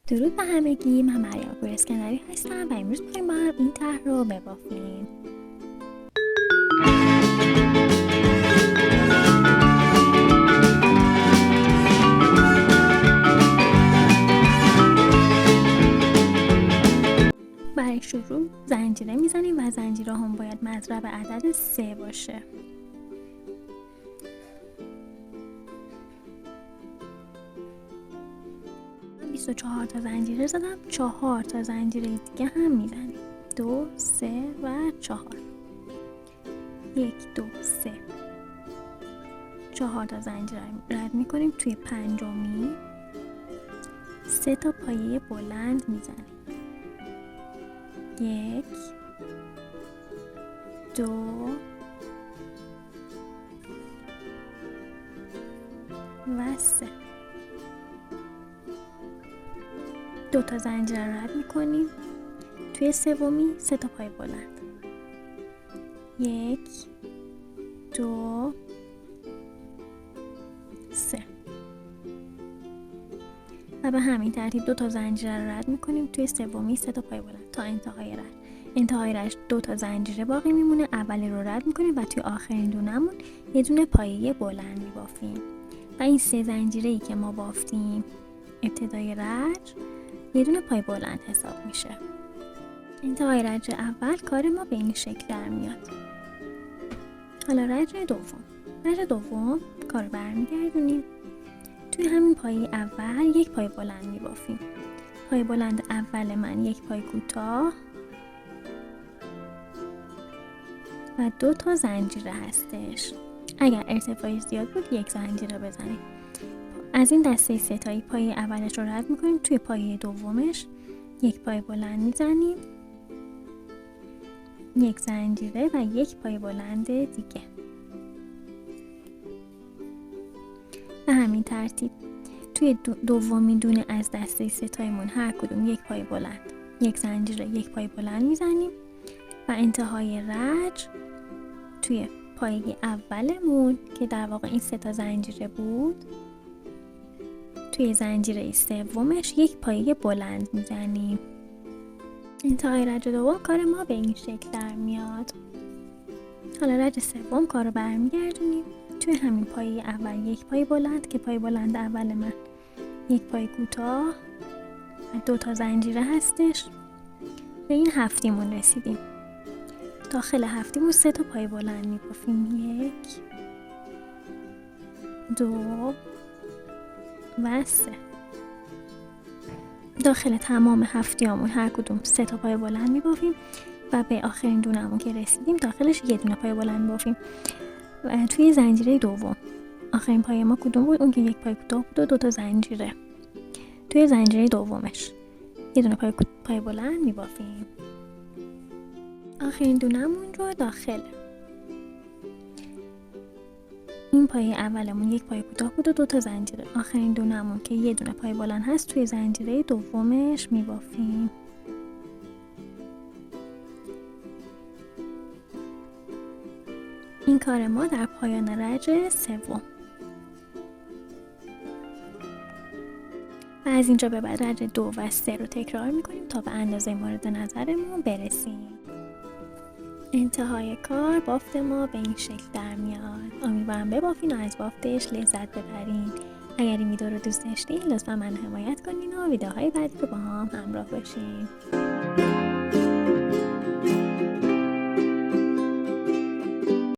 درود به همگی، من مریم پور اسکندری هستم و امروز می‌خوایم با هم این طرح رو ببافیم. برای شروع زنجیره میزنیم و زنجیره هم باید مضرب عدد 3 باشه. من 24 تا زنجیره زدم، 4 تا زنجیره دیگه هم میزنیم. 2 3 و 4. 1 2 3 4 تا زنجیره رد میکنیم. توی پنجمی 3 تا پایه بلند میزنیم. 1 2 و 3. 2 تا زنجیره رو رد میکنیم. توی سومی 3 تا پایه بلند. 1 2 3 و به همین ترتیب 2 تا زنجیره رو رد میکنیم. توی سومی 3 تا پایه بلند تا انتهای رد 2 تا زنجیره باقی میمونه. اولی رو رد میکنیم و توی آخرین دونمون یه دونه پایه بلند میبافیم و این 3 زنجیره ای که ما بافتیم ابتدای رج یه دونه پایه بلند حساب میشه. انتهای رج اول کار ما به این شکل در میاد. حالا رج دوم کار برمیگردونیم. توی همین پایه اول یک پایه بلند میبافیم. پایه بلند اول من یک پایه کوتاه و 2 تا زنجیره هستش. اگر ارتفاعی زیاد بود یک زنجیره بزنیم. از این دسته 3 تایی پایه اولش رو رد میکنیم. توی پایه دومش یک پایه بلند میزنیم، یک زنجیره و یک پایه بلند دیگه. به همین ترتیب توی دومین دونه از دسته 3 تایمون هر کدوم یک پایه بلند، یک زنجیره، یک پایه بلند میزنیم و انتهای رج توی پایه اولمون که در واقع این 3 تا زنجیره بود، توی زنجیره سومش یک پایه بلند میزنیم. انتهای رج دوم کار ما به این شکل در میاد. حالا رج سوم کار رو برمیگردونیم. توی همین پایه اول یک پایه بلند که پایه بلند اول من یک پایه کوتاه و 2 تا زنجیره هستش. به این هفتیمون رسیدیم. داخل هفتیمون 3 تا پایه بلند میبافیم. 1 2 و 3. داخل تمام هفتیامون هر کدوم 3 تا پایه بلند میبافیم و به آخرین دونمون که رسیدیم داخلش یه دونه پایه بلند میبافیم. و توی زنجیره دوم آخرین پایه ما کدوم بود؟ اون که یک پایه کوتاه بود و 2 تا زنجیره. توی زنجیره دومش یه دونه پایه بلند میبافیم. آخرین دونمون رو داخل این پایه اولمون یک پایه کوتاه بود و 2 تا زنجیره. آخرین دونمون که یه دونه پایه بلند هست توی زنجیره دومش میبافیم. این کار ما در پایان رج سوم. و از اینجا به بعد رج 2 و 3 رو تکرار میکنیم تا به اندازه مورد نظرمون برسیم. انتهای کار بافت ما به این شکل در میاد. امیدوارم ببافین و از بافتش لذت ببرین. اگر این ویدیو رو دوست داشتین لطفا منو حمایت کنین و ویدیوهای بعدی رو با هم همراه باشین.